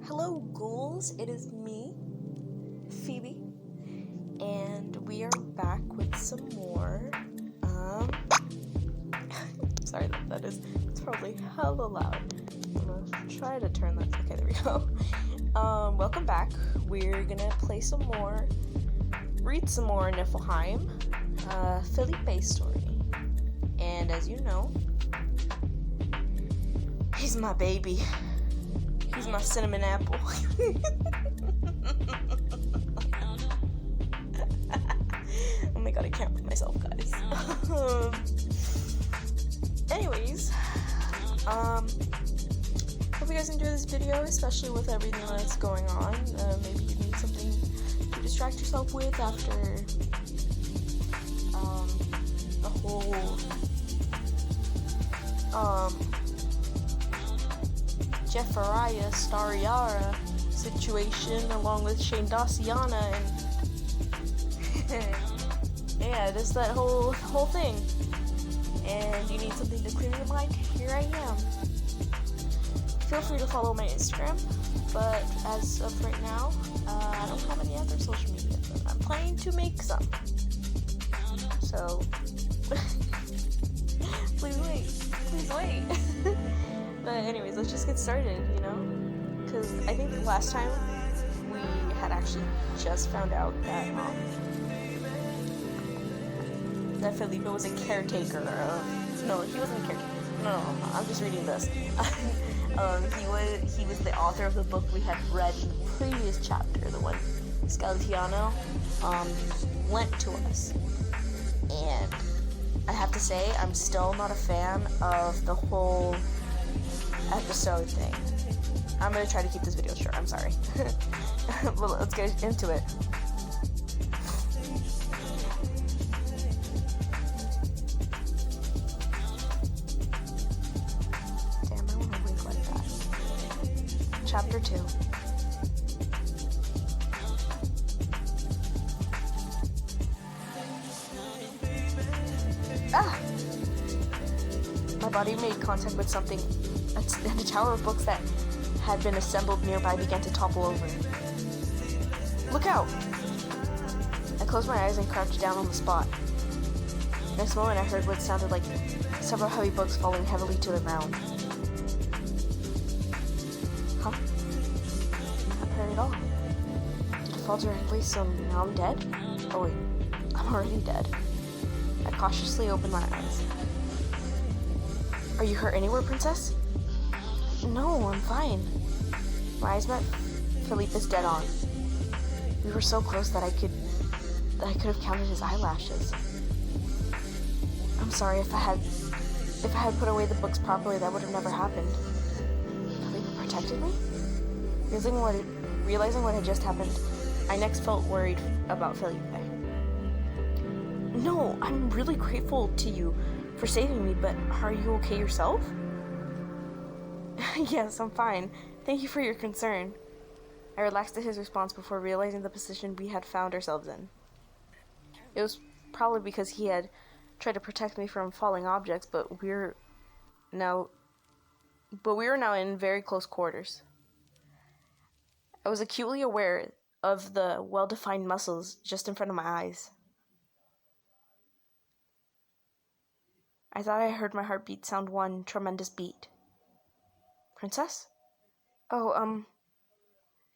Hello ghouls, it is me, Phoebe, and we are back with some more, sorry it's probably hella loud. I'm gonna try to turn that, okay, there we go. Welcome back. We're gonna play some more, read some more Niflheim, Philippe's story, and as you know, he's my baby. He's my cinnamon apple. Oh my god, I can't with myself, guys. Anyways, hope you guys enjoy this video, especially with everything that's going on. Maybe you need something to distract yourself with after the whole Jeffariah Stariara situation, along with Shane Daciana, and yeah, just that whole thing. And you need something to clear your mind? Here I am. Feel free to follow my Instagram, but as of right now, I don't have any other social media, but I'm planning to make some. So, please wait. But anyways, let's just get started, you know? Because I think last time we had actually just found out that Philippe was a caretaker of... No, he wasn't a caretaker. No, I'm just reading this. He was the author of the book we had read in the previous chapter, the one Scalatiano lent to us. And I have to say, I'm still not a fan of the whole episode thing. I'm gonna try to keep this video short, I'm sorry. Well, let's get into it. Damn, I wanna wink like that. Chapter 2. Ah! My body made contact with something, and a tower of books that had been assembled nearby began to topple over. Look out! I closed my eyes and crouched down on the spot. Next moment I heard what sounded like several heavy books falling heavily to the ground. Huh? Not heard at all. Did it fall directly, so now I'm dead? Oh wait, I'm already dead. I cautiously opened my eyes. Are you hurt anywhere, princess? No, I'm fine. My eyes met Philippe's dead on. We were so close that I could have counted his eyelashes. I'm sorry, if I had put away the books properly, that would have never happened. Philippe protected me? Realizing what had just happened, I next felt worried about Philippe. No, I'm really grateful to you for saving me, but are you okay yourself? Yes, I'm fine. Thank you for your concern. I relaxed at his response before realizing the position we had found ourselves in. It was probably because he had tried to protect me from falling objects, but we were now in very close quarters. I was acutely aware of the well-defined muscles just in front of my eyes. I thought I heard my heartbeat sound one tremendous beat. Princess? Oh,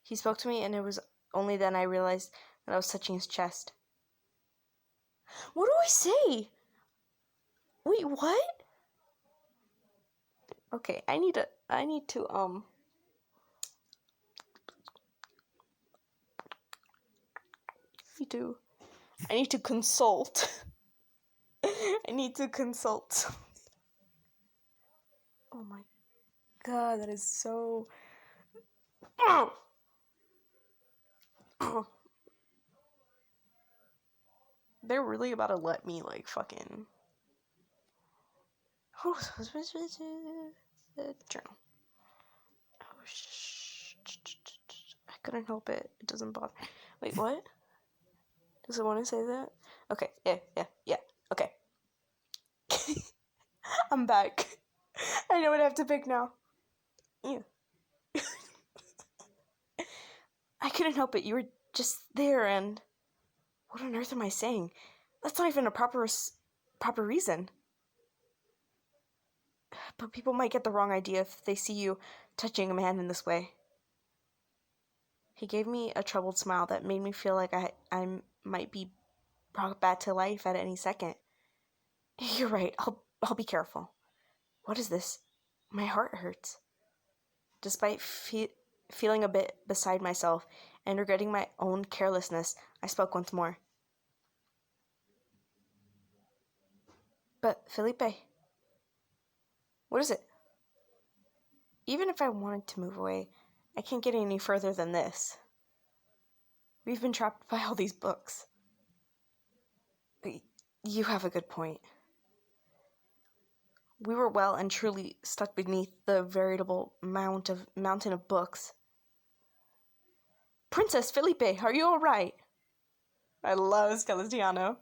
he spoke to me, and it was only then I realized that I was touching his chest. What do I say? Wait, what? Okay, I need to consult. I need to consult. Oh my god, that is so... They're really about to let me, like, fucking... Oh, journal. Oh, I couldn't help it. It doesn't bother. Wait, what? Does it want to say that? Okay, yeah. Okay. I'm back. I know what I have to pick now. Yeah. I couldn't help it. You were just there, and what on earth am I saying? That's not even a proper reason. But people might get the wrong idea if they see you touching a man in this way. He gave me a troubled smile that made me feel like I might be brought back to life at any second. You're right. I'll be careful. What is this? My heart hurts. Despite feeling a bit beside myself and regretting my own carelessness, I spoke once more. But, Felipe, what is it? Even if I wanted to move away, I can't get any further than this. We've been trapped by all these books. You have a good point. We were well and truly stuck beneath the veritable mountain of books. Princess Felipe, are you all right? I love Skeletiano.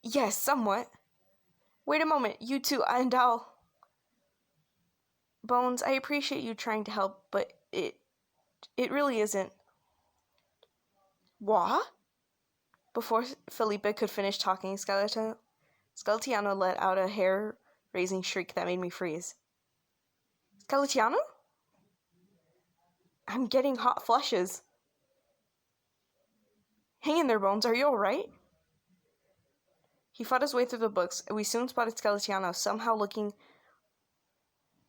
Yes, somewhat. Wait a moment, you two, and I'll... Bones, I appreciate you trying to help, but it really isn't. What? Before Felipe could finish talking, Skeletiano let out a hair-raising shriek that made me freeze. Skeletiano? I'm getting hot flushes. Hang in there, Bones. Are you all right? He fought his way through the books, and we soon spotted Skeletiano, somehow looking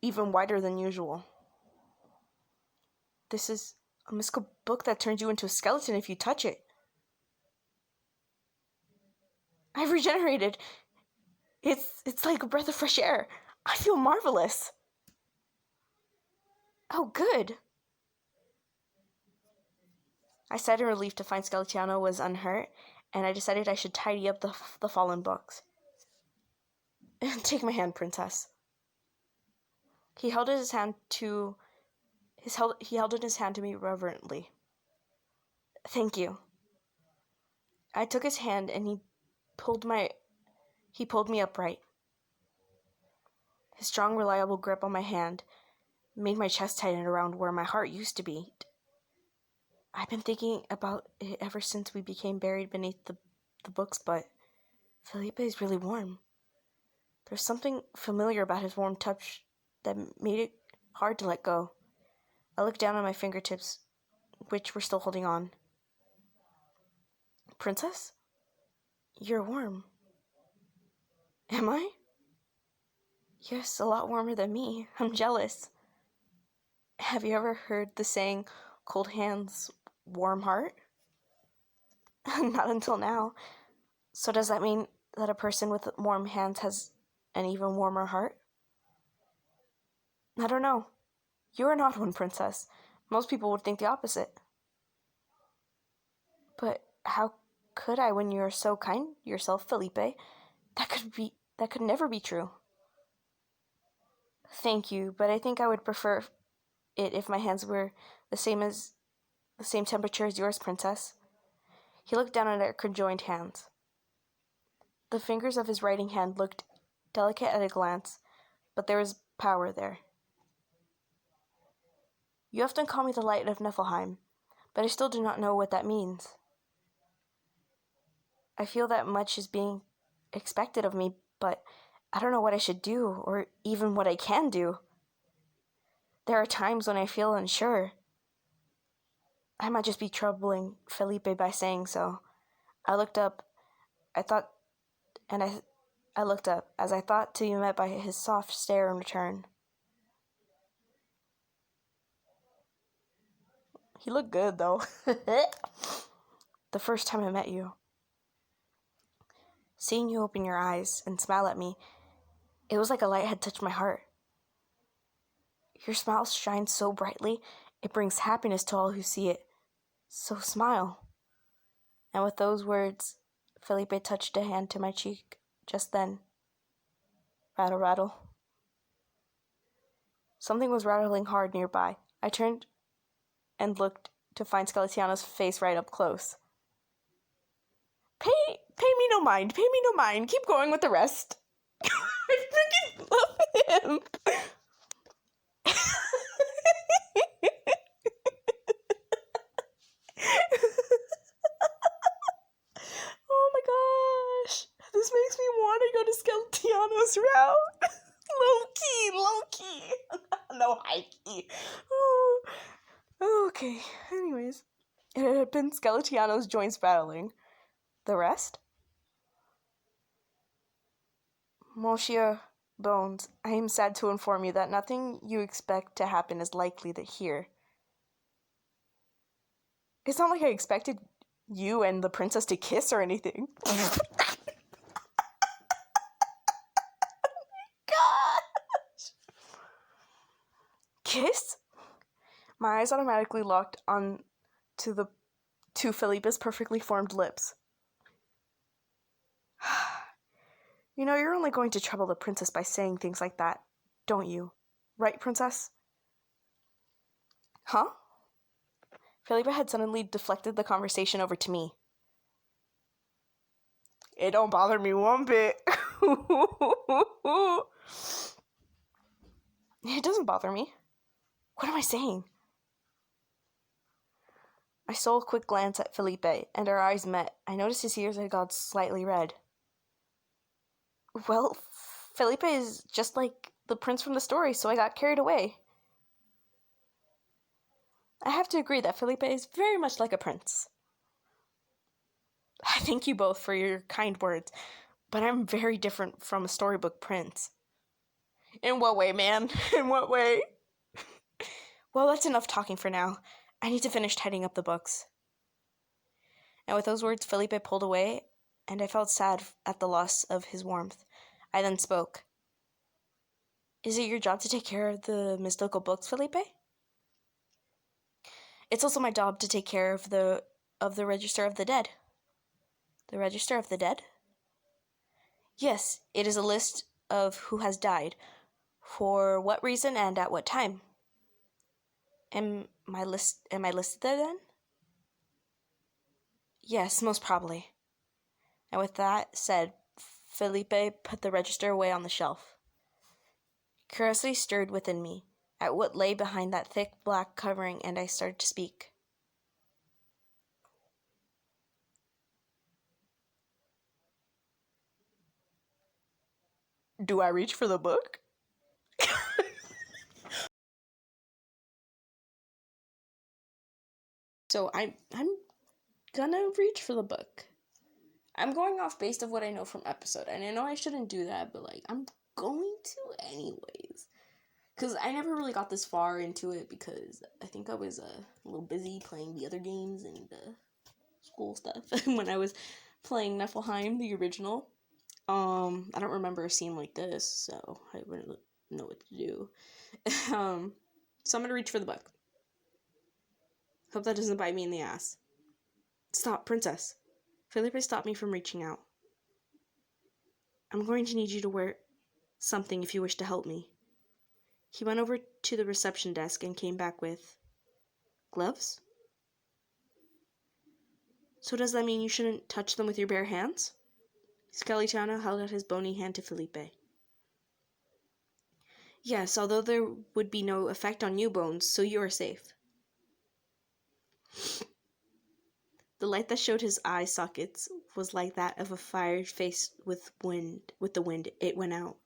even whiter than usual. This is a mystical book that turns you into a skeleton if you touch it. I've regenerated. It's like a breath of fresh air. I feel marvelous. Oh, good. I sighed in relief to find Skeletiano was unhurt, and I decided I should tidy up the fallen books. Take my hand, Princess. He held it in his hand to me reverently. Thank you. I took his hand and he pulled me upright. His strong, reliable grip on my hand made my chest tighten around where my heart used to beat. I've been thinking about it ever since we became buried beneath the books, but Felipe is really warm. There's something familiar about his warm touch that made it hard to let go. I looked down at my fingertips, which were still holding on. Princess? You're warm. Am I? Yes, a lot warmer than me. I'm jealous. Have you ever heard the saying, cold hands, warm heart? Not until now. So does that mean that a person with warm hands has an even warmer heart? I don't know. You're an odd one, Princess. Most people would think the opposite. But how could I when you're so kind yourself, Felipe? That could never be true. Thank you, but I think I would prefer it if my hands were the same temperature as yours, Princess. He looked down at our conjoined hands. The fingers of his writing hand looked delicate at a glance, but there was power there. You often call me the light of Niflheim, but I still do not know what that means. I feel that much is being expected of me, but I don't know what I should do, or even what I can do. There are times when I feel unsure. I might just be troubling Felipe by saying so. I looked up. I looked up, as I thought to be met by his soft stare in return. He looked good, though. The first time I met you. Seeing you open your eyes and smile at me, it was like a light had touched my heart. Your smile shines so brightly, it brings happiness to all who see it. So smile. And with those words, Felipe touched a hand to my cheek just then. Rattle, rattle. Something was rattling hard nearby. I turned and looked to find Skeletiano's face right up close. Pay me no mind. Keep going with the rest. I freaking love him. Mikey. Okay, anyways. It had been Skeletiano's joints battling. The rest? Monsieur Bones, I am sad to inform you that nothing you expect to happen is likely here. It's not like I expected you and the princess to kiss or anything. Gosh! Kiss? My eyes automatically locked on to Philippe's perfectly formed lips. You know, you're only going to trouble the princess by saying things like that, don't you? Right, princess? Huh? Philippe had suddenly deflected the conversation over to me. It don't bother me one bit. It doesn't bother me. What am I saying? I stole a quick glance at Philippe, and our eyes met. I noticed his ears had gone slightly red. Well, Philippe is just like the prince from the story, so I got carried away. I have to agree that Philippe is very much like a prince. I thank you both for your kind words, but I'm very different from a storybook prince. In what way, man? In what way? Well, that's enough talking for now. I need to finish tidying up the books. And with those words, Philippe pulled away, and I felt sad at the loss of his warmth. I then spoke. Is it your job to take care of the mystical books, Philippe? It's also my job to take care of the Register of the Dead. The Register of the Dead? Yes, it is a list of who has died, for what reason, and at what time. Am I listed there then? Yes, most probably. And with that said, Philippe put the register away on the shelf. Curiosity stirred within me at what lay behind that thick black covering, and I started to speak. Do I reach for the book? So I'm gonna reach for the book. I'm going off based of what I know from episode, and I know I shouldn't do that, but like I'm going to anyways. Because I never really got this far into it because I think I was a little busy playing the other games and school stuff when I was playing Niflheim, the original. I don't remember a scene like this, so I wouldn't know what to do. So I'm gonna reach for the book. Hope that doesn't bite me in the ass. Stop, princess. Philippe stopped me from reaching out. I'm going to need you to wear something if you wish to help me. He went over to the reception desk and came back with gloves? So does that mean you shouldn't touch them with your bare hands? Skeletiano held out his bony hand to Philippe. Yes, although there would be no effect on you, Bones, so you are safe. The light that showed his eye sockets was like that of a fire face with the wind. It went out.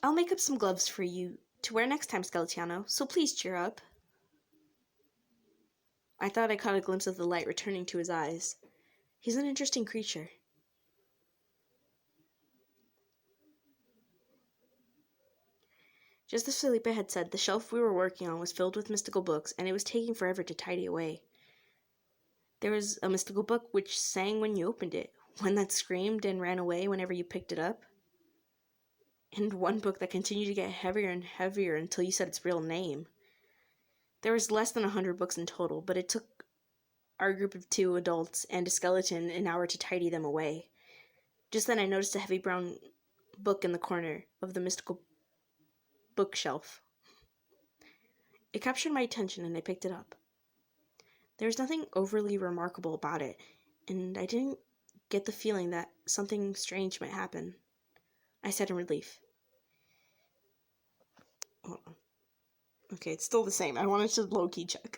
I'll make up some gloves for you to wear next time, Skeletiano, so please cheer up. I thought I caught a glimpse of the light returning to his eyes. He's an interesting creature. Just as Philippe had said, the shelf we were working on was filled with mystical books, and it was taking forever to tidy away. There was a mystical book which sang when you opened it, one that screamed and ran away whenever you picked it up, and one book that continued to get heavier and heavier until you said its real name. There was less than 100 books in total, but it took our group of 2 adults and a skeleton an hour to tidy them away. Just then I noticed a heavy brown book in the corner of the mystical bookshelf. It captured my attention and I picked it up. There was nothing overly remarkable about it, and I didn't get the feeling that something strange might happen. I said in relief. Okay, it's still the same. I wanted to low-key check.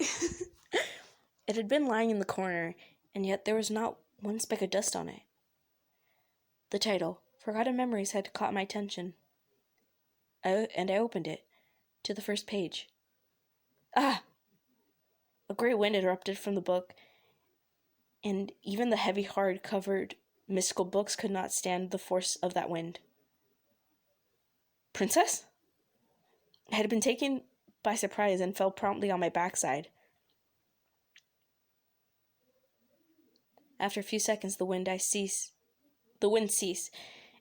It had been lying in the corner, and yet there was not one speck of dust on it. The title, Forgotten Memories, had caught my attention. and I opened it to the first page. Ah! A great wind erupted from the book, and even the heavy, hard-covered mystical books could not stand the force of that wind. Princess? I had been taken by surprise and fell promptly on my backside. After a few seconds, the wind ceased,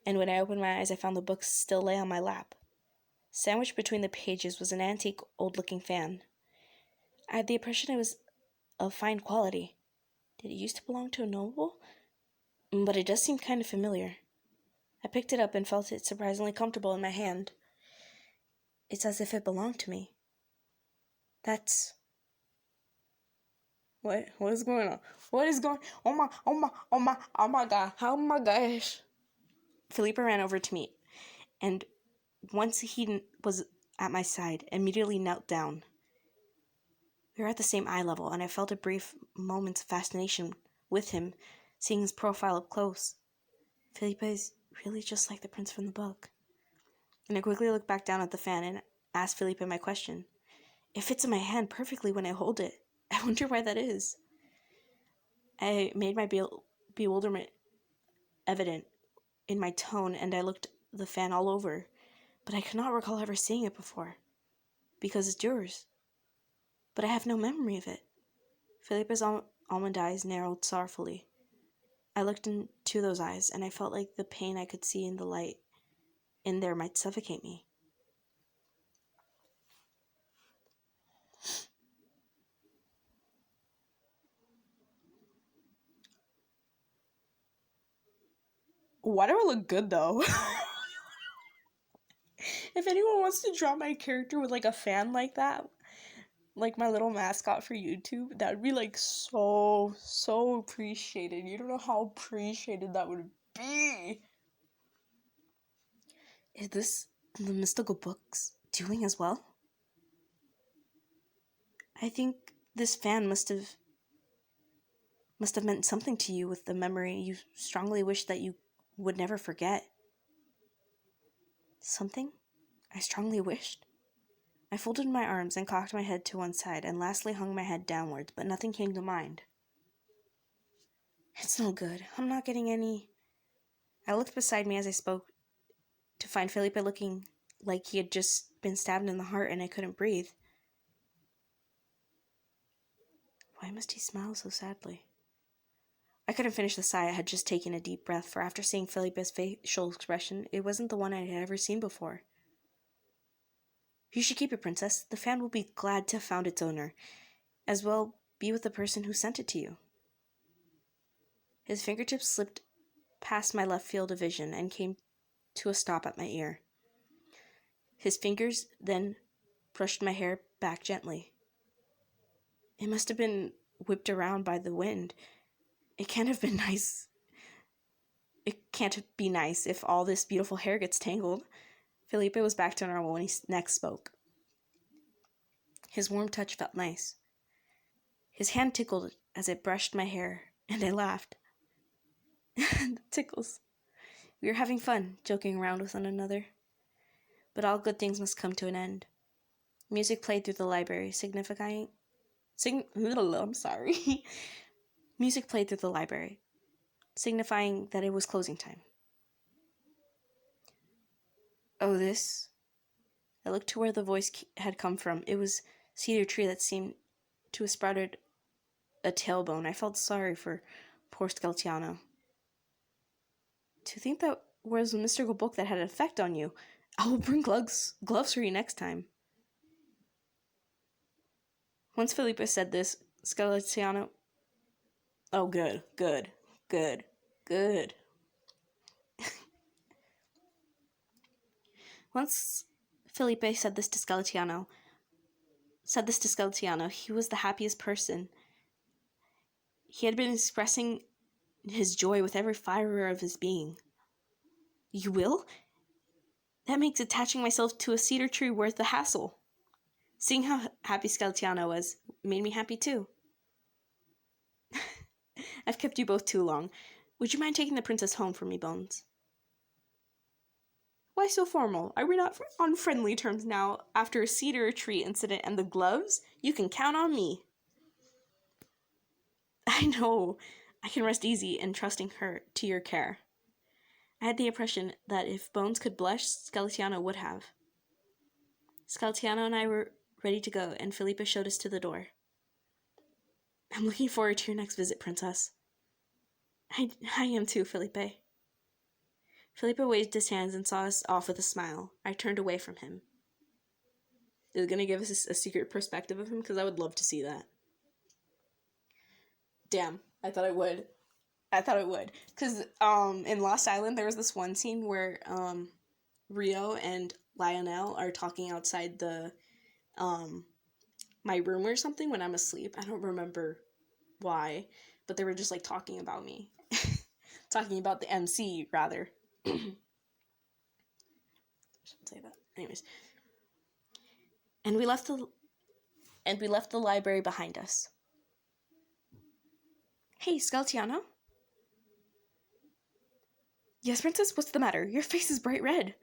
and when I opened my eyes, I found the books still lay on my lap. Sandwiched between the pages was an antique, old-looking fan. I had the impression it was of fine quality. Did it used to belong to a noble? But it does seem kind of familiar. I picked it up and felt it surprisingly comfortable in my hand. It's as if it belonged to me. That's... What is going on? What is going... Oh my gosh. Philippe ran over to me, and once he was at my side, immediately knelt down. We were at the same eye level, and I felt a brief moment's fascination with him, seeing his profile up close. Philippe is really just like the prince from the book. And I quickly looked back down at the fan and asked Philippe my question. It fits in my hand perfectly when I hold it. I wonder why that is. I made my bewilderment evident in my tone, and I looked the fan all over, but I could not recall ever seeing it before. Because it's yours. But I have no memory of it. Philippe's almond eyes narrowed sorrowfully. I looked into those eyes, and I felt like the pain I could see in the light in there might suffocate me. Why do I look good, though? If anyone wants to draw my character with, like, a fan like that, like my little mascot for YouTube, that would be, like, so appreciated. You don't know how appreciated that would be. Is this the mystical books doing as well? I think this fan must have meant something to you with the memory you strongly wish that you would never forget. Something I strongly wished? I folded my arms and cocked my head to one side and lastly hung my head downwards, but nothing came to mind. It's no good. I'm not getting any... I looked beside me as I spoke to find Philippe looking like he had just been stabbed in the heart and I couldn't breathe. Why must he smile so sadly? I couldn't finish the sigh. I had just taken a deep breath, for after seeing Philippe's facial expression, it wasn't the one I had ever seen before. You should keep it, Princess. The fan will be glad to have found its owner, as well be with the person who sent it to you. His fingertips slipped past my left field of vision and came to a stop at my ear. His fingers then brushed my hair back gently. It must have been whipped around by the wind. It can't have been nice. It can't be nice if all this beautiful hair gets tangled. Philippe was back to normal when he next spoke. His warm touch felt nice. His hand tickled as it brushed my hair, and I laughed. The tickles. We were having fun, joking around with one another. But all good things must come to an end. Music played through the library, Music played through the library, signifying that it was closing time. Oh, this? I looked to where the voice had come from. It was a cedar tree that seemed to have sprouted a tailbone. I felt sorry for poor Skeltiano. To think that was a mystical book that had an effect on you. I will bring gloves for you next time. Once Philippe said this, Skeltiano... Oh, good. Once Philippe said this to Skeltiano, he was the happiest person. He had been expressing his joy with every fiber of his being. You will? That makes attaching myself to a cedar tree worth the hassle. Seeing how happy Skeltiano was made me happy too. I've kept you both too long. Would you mind taking the princess home for me, Bones? Why so formal? Are we not on friendly terms now? After a cedar tree incident and the gloves, you can count on me. I know. I can rest easy in trusting her to your care. I had the impression that if Bones could blush, Skeletiano would have. Skeletiano and I were ready to go, and Philippe showed us to the door. I'm looking forward to your next visit, Princess. I am too, Philippe. Philippe waved his hands and saw us off with a smile. I turned away from him. Is it going to give us a secret perspective of him? Because I would love to see that. Damn, I thought I would. Because in Lost Island, there was this one scene where Rio and Lionel are talking outside the my room or something when I'm asleep. I don't remember why, but they were just like talking about me. Talking about the MC, rather. Shouldn't say that. Anyways. And we left the library behind us. Hey, Skeletiano? Yes, Princess, what's the matter? Your face is bright red.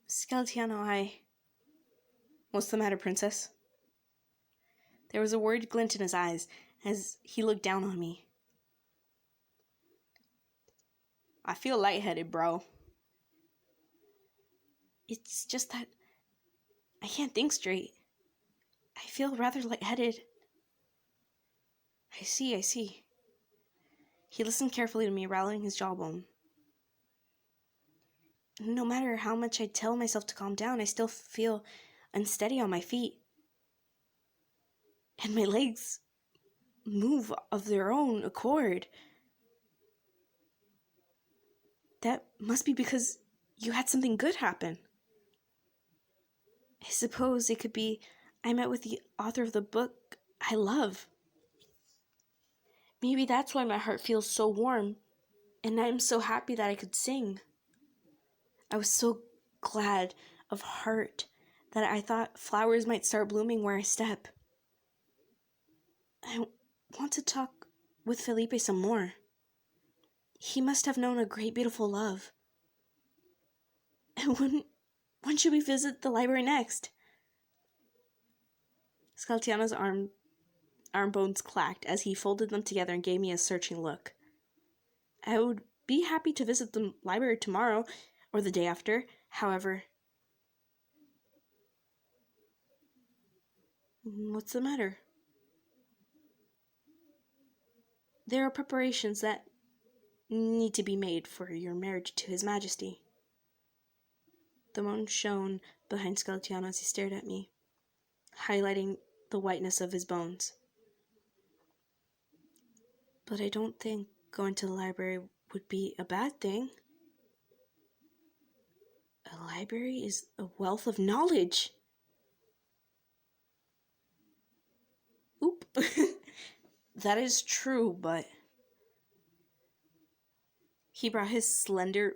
Skeletiano, What's the matter, Princess? There was a worried glint in his eyes as he looked down on me. I feel lightheaded, bro. It's just that I can't think straight. I feel rather lightheaded. I see. He listened carefully to me, rattling his jawbone. No matter how much I tell myself to calm down, I still feel unsteady on my feet. And my legs move of their own accord. That must be because you had something good happen. I suppose it could be I met with the author of the book I love. Maybe that's why my heart feels so warm, and I'm so happy that I could sing. I was so glad of heart that I thought flowers might start blooming where I step. I want to talk with Philippe some more. He must have known a great, beautiful love. And when should we visit the library next? Skeletiano's arm bones clacked as he folded them together and gave me a searching look. I would be happy to visit the library tomorrow or the day after, however. What's the matter? There are preparations that need to be made for your marriage to His Majesty. The moon shone behind Skeletiano as he stared at me, highlighting the whiteness of his bones. But I don't think going to the library would be a bad thing. A library is a wealth of knowledge. Oop. That is true, but... He brought his slender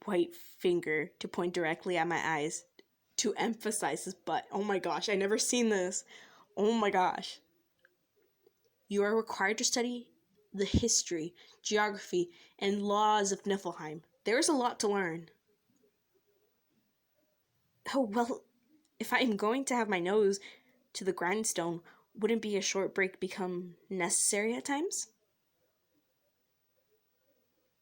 white finger to point directly at my eyes to emphasize his butt. Oh my gosh, I never seen this. Oh my gosh. You are required to study the history, geography, and laws of Niflheim. There's a lot to learn. Oh, well, if I am going to have my nose to the grindstone, wouldn't be a short break become necessary at times?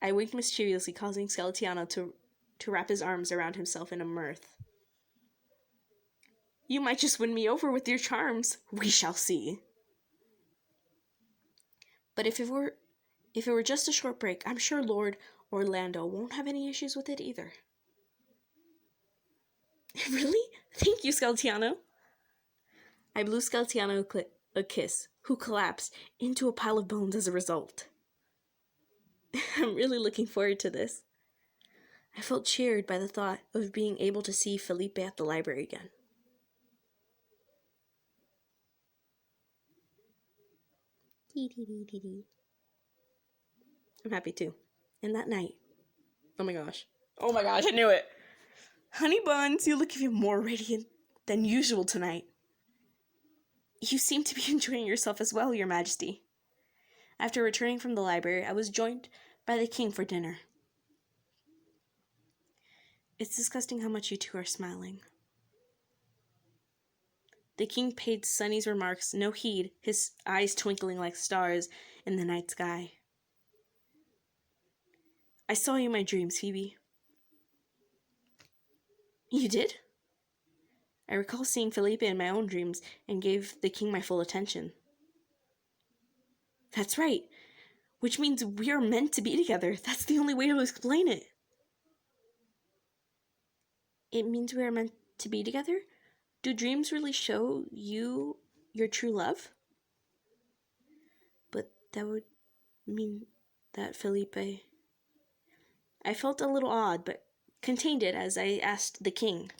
I winked mischievously, causing Skeletiano to wrap his arms around himself in a mirth. You might just win me over with your charms. We shall see. But if it were just a short break, I'm sure Lord Orlando won't have any issues with it either. Really? Thank you, Skeletiano. I blew Skeletiano a kiss, who collapsed into a pile of bones as a result. I'm really looking forward to this. I felt cheered by the thought of being able to see Philippe at the library again. I'm happy too. And that night, oh my gosh, I knew it. Honey Buns, you look even more radiant than usual tonight. You seem to be enjoying yourself as well, Your Majesty. After returning from the library, I was joined by the king for dinner. It's disgusting how much you two are smiling. The king paid Sunny's remarks no heed, his eyes twinkling like stars in the night sky. I saw you in my dreams, Phoebe. You did? I recall seeing Philippe in my own dreams and gave the king my full attention. That's right, which means we are meant to be together. That's the only way to explain it. It means we are meant to be together? Do dreams really show you your true love? But that would mean that Philippe... I felt a little odd, but contained it as I asked the king.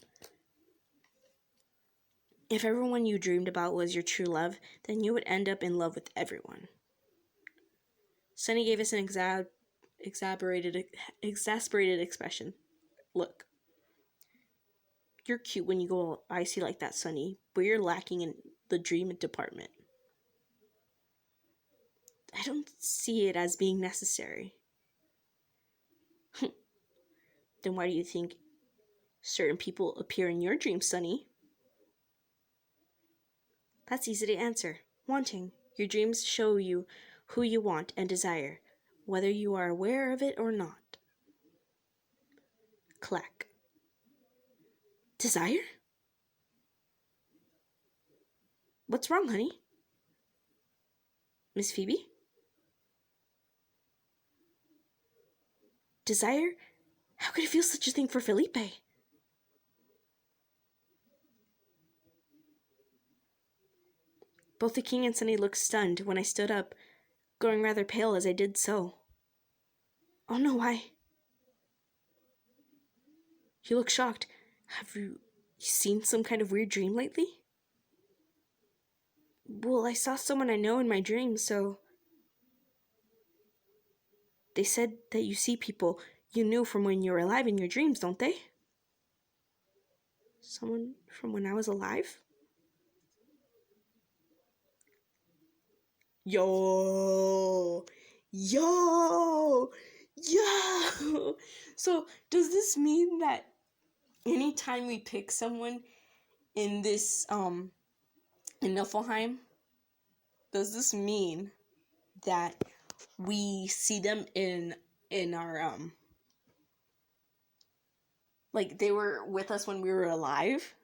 If everyone you dreamed about was your true love, then you would end up in love with everyone. Sunny gave us an exasperated expression. Look, you're cute when you go all icy like that, Sunny, but you're lacking in the dream department. I don't see it as being necessary. Then why do you think certain people appear in your dreams, Sunny? That's easy to answer. Wanting. Your dreams show you who you want and desire, whether you are aware of it or not. Clack. Desire? What's wrong, honey? Miss Phoebe? Desire? How could you feel such a thing for Philippe? Both the king and Sunny looked stunned when I stood up, growing rather pale as I did so. Oh no, why? You look shocked. Have you seen some kind of weird dream lately? Well, I saw someone I know in my dreams, so... They said that you see people you knew from when you were alive in your dreams, don't they? Someone from when I was alive? Yo! Yo! Yo! So, does this mean that anytime we pick someone in this, in Niflheim, does this mean that we see them in our, like they were with us when we were alive?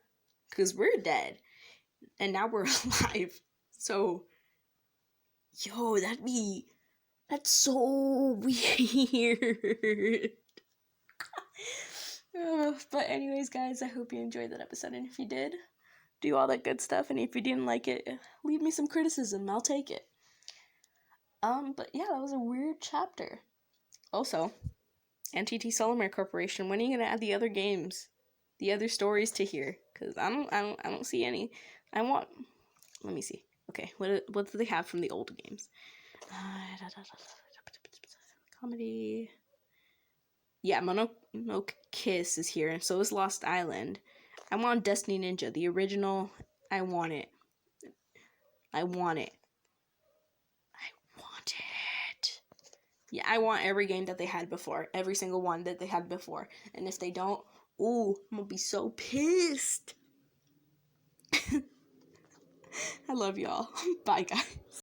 Because we're dead, and now we're alive. So, yo, that's so weird. But anyways, guys, I hope you enjoyed that episode, and if you did, do all that good stuff, and if you didn't like it, leave me some criticism. I'll take it. But yeah, that was a weird chapter. Also, NTT Solomare Corporation, when are you gonna add the other games, the other stories to here? Cause I don't see any. Let me see. Okay, what do they have from the old games? Comedy. Yeah, Mononoke Kiss is here, and so is Lost Island. I want Destiny Ninja, the original. I want it. Yeah, I want every game that they had before. Every single one that they had before. And if they don't, ooh, I'm gonna be so pissed. I love y'all. Bye, guys.